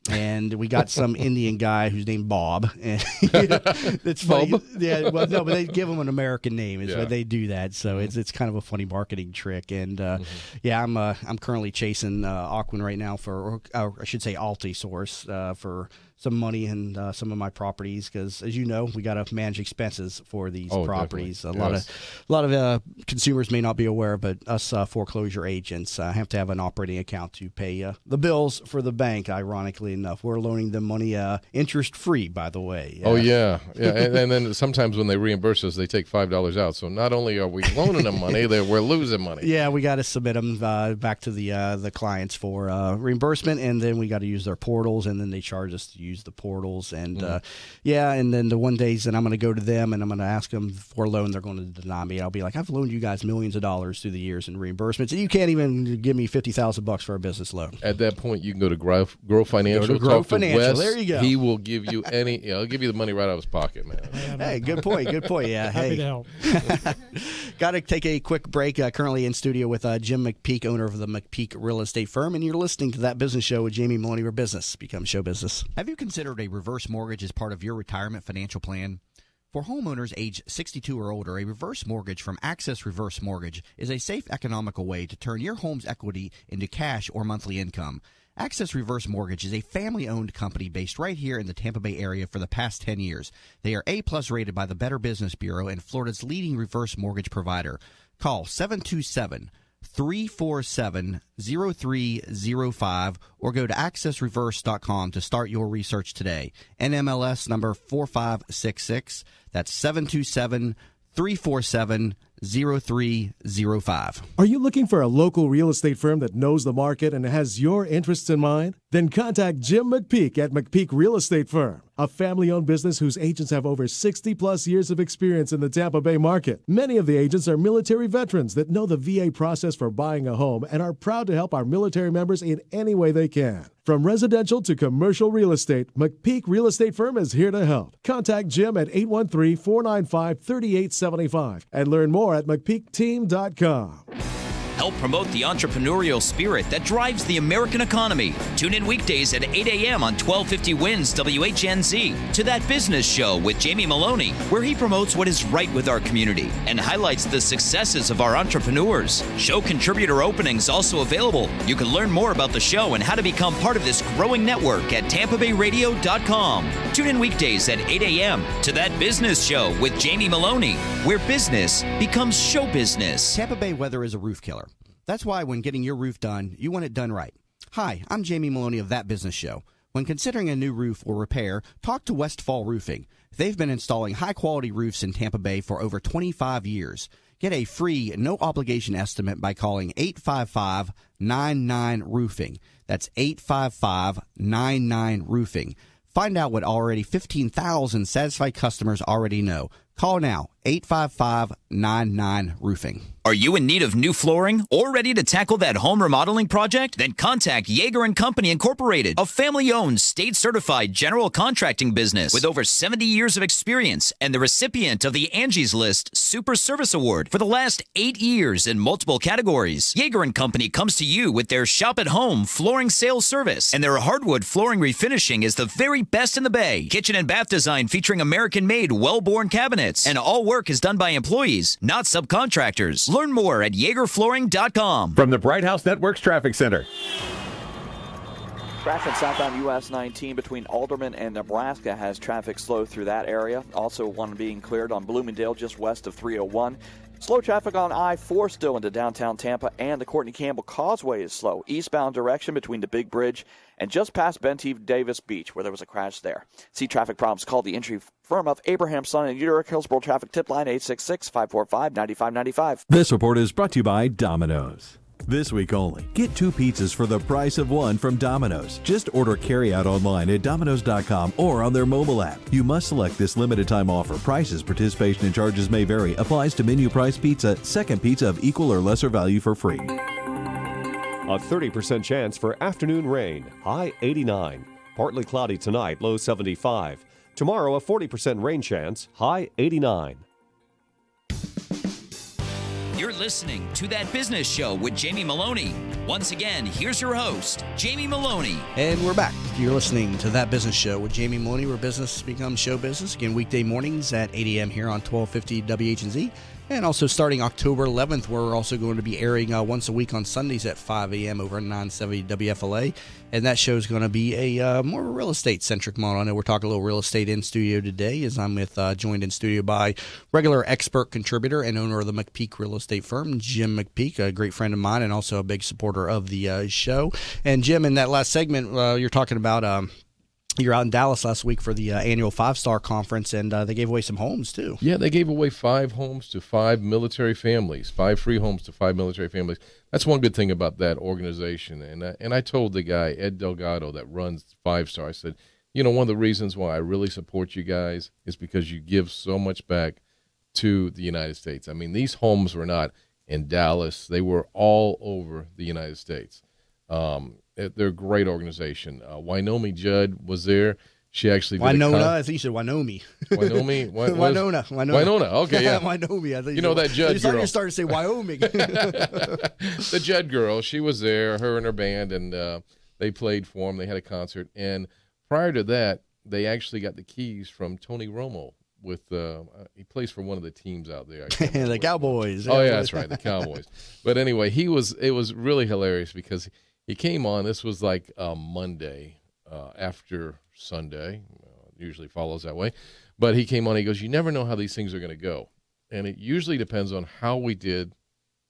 And we got some Indian guy who's named Bob. And it's funny. Bob? Yeah, well, no, but they give him an American name is when they do that. So it's kind of a funny marketing trick. And I'm currently chasing Aquin right now for, or I should say Altisource, for some money in some of my properties, because as you know, we got to manage expenses for these properties. Definitely. A lot of consumers may not be aware, but us foreclosure agents have to have an operating account to pay the bills for the bank. Ironically enough, we're loaning them money interest free, by the way. And then sometimes when they reimburse us, they take $5 out. So not only are we loaning them money, we're losing money. Yeah, we got to submit them back to the clients for reimbursement, and then we got to use their portals, and then they charge us to use the portals. And and then the one days that I'm going to go to them and I'm going to ask them for a loan, they're going to deny me. I'll be like, I've loaned you guys millions of dollars through the years in reimbursements, and you can't even give me $50,000 for a business loan. At that point, you can go to Grow Financial. Talk to Wes. There you go. He will give you he'll give you the money right out of his pocket, man. Hey, good point. Yeah, happy to help. Got to take a quick break. Currently in studio with Jim McPeak, owner of the McPeak Real Estate Firm, and you're listening to That Business Show with Jamie Maloney, where business becomes show business. Have you considered a reverse mortgage as part of your retirement financial plan? For homeowners age 62 or older, a reverse mortgage from Access Reverse Mortgage is a safe, economical way to turn your home's equity into cash or monthly income. Access Reverse Mortgage is a family-owned company based right here in the Tampa Bay area for the past 10 years. They are A-plus rated by the Better Business Bureau and Florida's leading reverse mortgage provider. Call 727-347-0305 or go to accessreverse.com to start your research today. NMLS number 4566. That's 727-347-0305. Are you looking for a local real estate firm that knows the market and has your interests in mind? Then contact Jim McPeak at McPeak Real Estate Firm, a family-owned business whose agents have over 60-plus years of experience in the Tampa Bay market. Many of the agents are military veterans that know the VA process for buying a home and are proud to help our military members in any way they can. From residential to commercial real estate, McPeak Real Estate Firm is here to help. Contact Jim at 813-495-3875 and learn more at mcpeakteam.com. Help promote the entrepreneurial spirit that drives the American economy. Tune in weekdays at 8 a.m. on 1250 WINS WHNZ to That Business Show with Jamie Maloney, where he promotes what is right with our community and highlights the successes of our entrepreneurs. Show contributor openings also available. You can learn more about the show and how to become part of this growing network at tampabayradio.com. Tune in weekdays at 8 a.m. to That Business Show with Jamie Maloney, where business becomes show business. Tampa Bay weather is a roof killer. That's why when getting your roof done, you want it done right. Hi, I'm Jamie Maloney of That Business Show. When considering a new roof or repair, talk to Westfall Roofing. They've been installing high-quality roofs in Tampa Bay for over 25 years. Get a free, no-obligation estimate by calling 855-99-ROOFING. That's 855-99-ROOFING. Find out what already 15,000 satisfied customers already know. Call now, 855-99-ROOFING. Are you in need of new flooring or ready to tackle that home remodeling project? Then contact Yeager & Company Incorporated, a family-owned, state-certified general contracting business with over 70 years of experience and the recipient of the Angie's List Super Service Award for the last 8 years in multiple categories. Yeager & Company comes to you with their shop-at-home flooring sales service, and their hardwood flooring refinishing is the very best in the Bay. Kitchen and bath design featuring American-made, well-born cabinets, and all work is done by employees, not subcontractors. Learn more at YeagerFlooring.com. From the Bright House Networks Traffic Center. Traffic southbound US 19 between Alderman and Nebraska has traffic slow through that area. Also one being cleared on Bloomingdale just west of 301. Slow traffic on I-4 still into downtown Tampa, and the Courtney Campbell Causeway is slow. Eastbound direction between the Big Bridge and just past Bentive Davis Beach, where there was a crash there. See traffic problems, call the entry firm of Abraham, Son and Utica, Hillsborough traffic tip line 866-545-9595. This report is brought to you by Domino's. This week only, get 2 pizzas for the price of 1 from Domino's. Just order carryout online at Domino's.com or on their mobile app. You must select this limited time offer. Prices, participation, and charges may vary. Applies to menu price pizza. Second pizza of equal or lesser value for free. A 30% chance for afternoon rain, high 89. Partly cloudy tonight, low 75. Tomorrow, a 40% rain chance, high 89. You're listening to That Business Show with Jamie Maloney. Once again, here's your host, Jamie Maloney. And we're back. You're listening to That Business Show with Jamie Maloney, where business becomes show business. Again, weekday mornings at 8 a.m. here on 1250 WHZ. And also starting October 11th, we're also going to be airing once a week on Sundays at 5 a.m. over on 970 WFLA. And that show is going to be a more real estate-centric model. I know we're talking a little real estate in studio today, as I'm joined in studio by regular expert contributor and owner of the McPeak Real Estate Firm, Jim McPeak, a great friend of mine and also a big supporter of the show. And Jim, in that last segment, you're talking about you're out in Dallas last week for the annual 5-Star Conference, and they gave away some homes, too. Yeah, they gave away 5 homes to 5 military families, 5 free homes to 5 military families. That's one good thing about that organization. And I told the guy, Ed Delgado, that runs 5-Star, I said, you know, one of the reasons why I really support you guys is because you give so much back to the United States. I mean, these homes were not in Dallas. They were all over the United States. They're a great organization. Wynomie Judd was there. She actually did Winona. I think you said Wynomie. Wynomie? Winona. Winona. Okay, yeah. Wynomie. I think you know that Judd girl. You started to say Wyoming. The Judd girl. She was there, her and her band, and they played for them. They had a concert. And prior to that, they actually got the keys from Tony Romo. He plays for one of the teams out there. The Cowboys. Oh, yeah, that's right, the Cowboys. But anyway, it was really hilarious because he came on. This was like Monday after Sunday. Usually follows that way. But he came on. He goes, you never know how these things are going to go. And it usually depends on how we did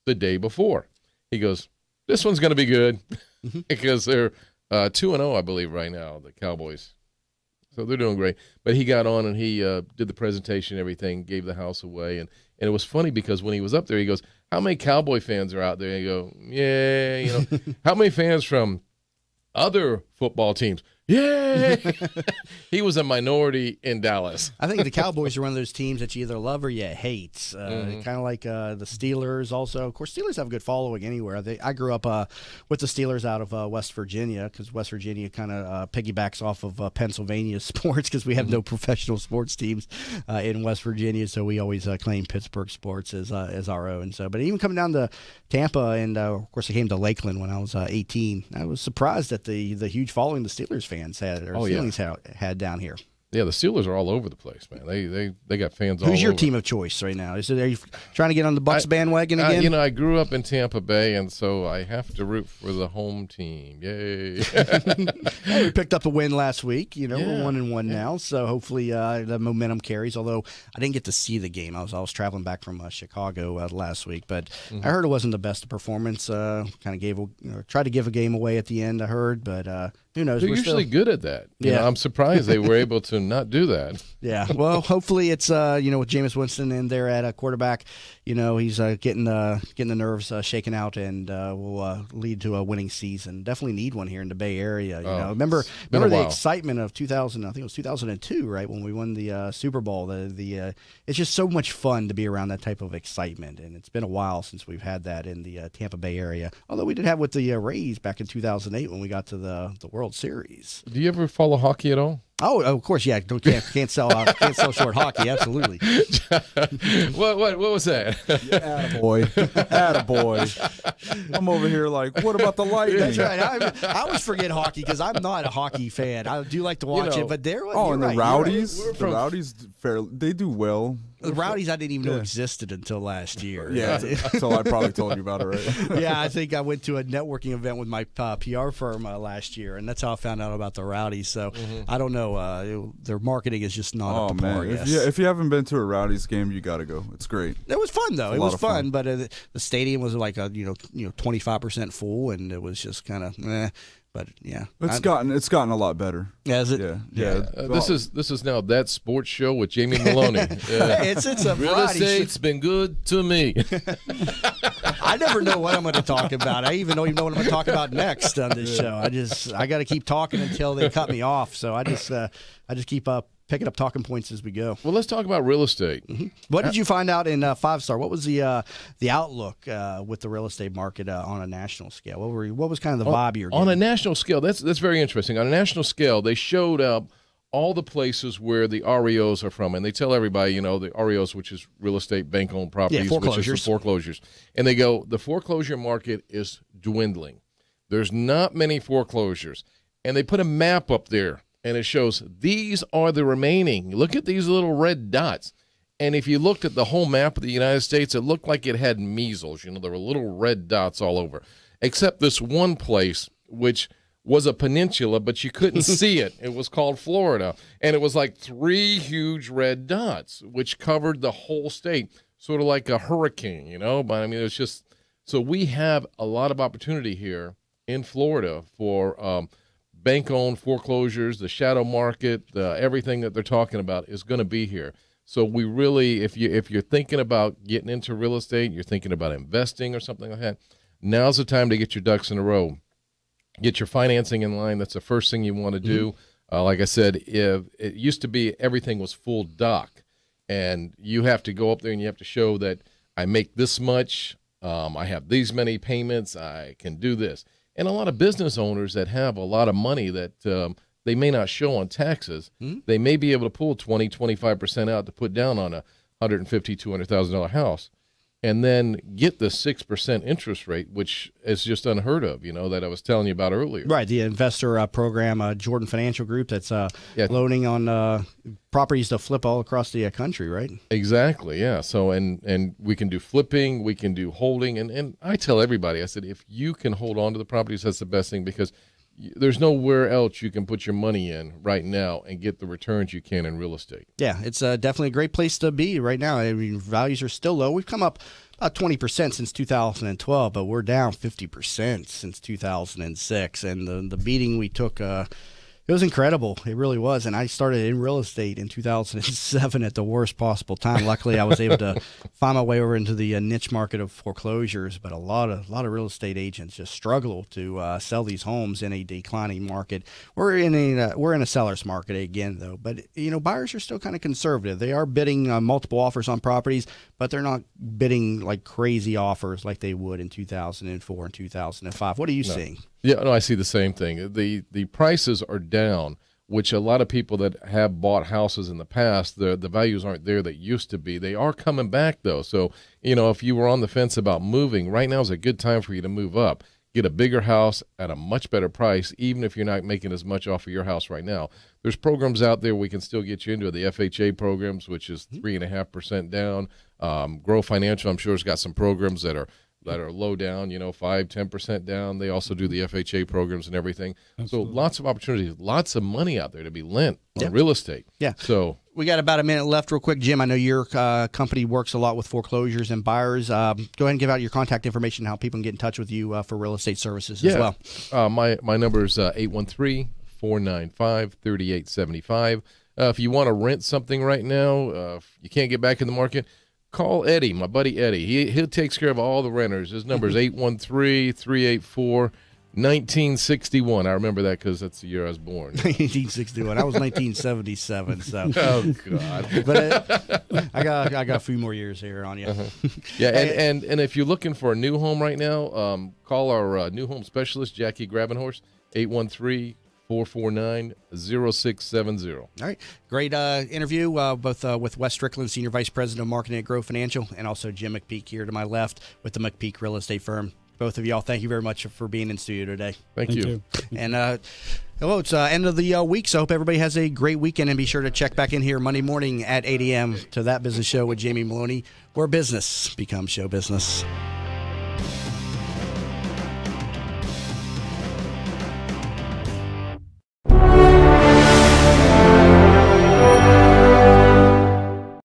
the day before. He goes, this one's going to be good because they're 2-0, I believe, right now, the Cowboys. So they're doing great. But he got on and he did the presentation and everything, gave the house away. And it was funny because when he was up there, he goes, how many Cowboy fans are out there? And you go, yeah, you know. How many fans from other football teams? Yeah. He was a minority in Dallas. I think the Cowboys are one of those teams that you either love or you hate. Kind of like the Steelers also. Of course, Steelers have a good following anywhere. I grew up with the Steelers out of West Virginia because West Virginia kind of piggybacks off of Pennsylvania sports because we have no professional sports teams in West Virginia, so we always claim Pittsburgh sports as our own. So, but even coming down to Tampa, and of course I came to Lakeland when I was 18, I was surprised at the huge following the Steelers fans had down here. Yeah, the Steelers are all over the place, man. They got fans all over. Who's your team of choice right now? Are you trying to get on the Bucs bandwagon again? You know, I grew up in Tampa Bay, and so I have to root for the home team. Yay! We picked up a win last week. You know, we're 1-1 now, so hopefully the momentum carries. Although I didn't get to see the game, I was traveling back from Chicago last week, but I heard it wasn't the best performance. Kind of tried to give a game away at the end. I heard, but who knows? They're usually good at that. You know, I'm surprised they were able to not do that. Yeah, well, hopefully it's with Jameis Winston in there at a quarterback, he's getting the nerves shaken out and will lead to a winning season. Definitely need one here in the Bay Area. Remember the excitement of 2000? I think it was 2002, right, when we won the Super Bowl. It's just so much fun to be around that type of excitement, and it's been a while since we've had that in the Tampa Bay area. Although we did have with the Rays back in 2008 when we got to the World Series. Do you ever follow hockey at all? Oh, of course, yeah. Can't sell short hockey. Absolutely. What was that? Attaboy. I'm over here like, what about the Lightning? That's right. I always forget hockey because I'm not a hockey fan. I do like to watch it, but the Rowdies. The Rowdies, they do well. The Rowdies I didn't even know existed until last year. Yeah, so I probably told you about it, right? Yeah, I think I went to a networking event with my PR firm last year, and that's how I found out about the Rowdies. So I don't know. Their marketing is just not up to par. If you haven't been to a Rowdies game, you got to go. It's great. It was fun though. It was fun, but the stadium was like 25% full, and it was just kind of. But yeah, it's gotten a lot better. Yeah, is it? Yeah. This is now That Sports Show with Jamie Maloney. It's a real estate's been good to me. I never know what I'm going to talk about. I don't even know what I'm going to talk about next on this show. I got to keep talking until they cut me off. So I just keep picking up talking points as we go. Well, let's talk about real estate. Mm-hmm. What did you find out in 5-Star? What was the outlook with the real estate market on a national scale? What was kind of the vibe you're getting? On a national scale, that's very interesting. On a national scale, they showed up all the places where the REOs are from, and they tell everybody, the REOs, which is real estate bank-owned properties, which is the foreclosures. And they go, the foreclosure market is dwindling. There's not many foreclosures. and they put a map up there, and it shows these are the remaining. Look at these little red dots. And if you looked at the whole map of the United States, it looked like it had measles. There were little red dots all over, except this one place, which was a peninsula, but you couldn't see it. It was called Florida, and it was like 3 huge red dots, which covered the whole state, sort of like a hurricane, But, I mean, it's just – so we have a lot of opportunity here in Florida for bank-owned foreclosures, the shadow market, everything that they're talking about is going to be here. So we really, if you're thinking about getting into real estate, you're thinking about investing or something like that, now's the time to get your ducks in a row. Get your financing in line. That's the first thing you want to do. Like I said, if it used to be everything was full doc, and you have to go up there and you have to show that I make this much, I have these many payments, I can do this. And a lot of business owners that have a lot of money that they may not show on taxes, they may be able to pull 20, 25% out to put down on a $150,000, $200,000 house, and then get the 6% interest rate, which is just unheard of, that I was telling you about earlier. Right, the investor program, Jordan Financial Group, that's loaning on properties to flip all across the country, right? Exactly, yeah. So, and we can do flipping, we can do holding, and I tell everybody, I said, if you can hold on to the properties, that's the best thing, because there's nowhere else you can put your money in right now and get the returns you can in real estate. Yeah, it's definitely a great place to be right now. I mean, values are still low. We've come up about 20% since 2012, but we're down 50% since 2006. And the beating we took, it was incredible. It really was. And I started in real estate in 2007 at the worst possible time. Luckily, I was able to find my way over into the niche market of foreclosures. But a lot of real estate agents just struggle to sell these homes in a declining market. We're in a seller's market again, though. But buyers are still kind of conservative. They are bidding multiple offers on properties, but they're not bidding like crazy offers like they would in 2004 and 2005. What are you seeing? Yeah, no, I see the same thing. The prices are down, which a lot of people that have bought houses in the past, the values aren't there that used to be. They are coming back, though. So, if you were on the fence about moving, right now is a good time for you to move up. Get a bigger house at a much better price, even if you're not making as much off of your house right now. There's programs out there we can still get you into, the FHA programs, which is 3.5% down. Grow Financial, I'm sure, has got some programs that are low down, 5-10% down. They also do the FHA programs and everything. Absolutely. So lots of opportunities, lots of money out there to be lent on real estate. Yeah. So we got about a minute left real quick. Jim, I know your company works a lot with foreclosures and buyers. Go ahead and give out your contact information, how people can get in touch with you for real estate services as well. My number is 813-495-3875. If you want to rent something right now, if you can't get back in the market, call Eddie, my buddy Eddie. He takes care of all the renters. His number is 813-384-1961. I remember that because that's the year I was born. 1961. I was 1977. So. Oh God! But I got a few more years here on you. Yeah, and if you're looking for a new home right now, call our new home specialist, Jackie Grabenhorst, 813-449-0670. All right. Great interview, both with Wes Strickland, Senior Vice President of Marketing at Grow Financial, and also Jim McPeak here to my left with the McPeak Real Estate Firm. Both of y'all, thank you very much for being in studio today. Thank you. And hello, it's end of the week, so I hope everybody has a great weekend, and be sure to check back in here Monday morning at 8 a.m. to That Business Show with Jamie Maloney, where business becomes show business.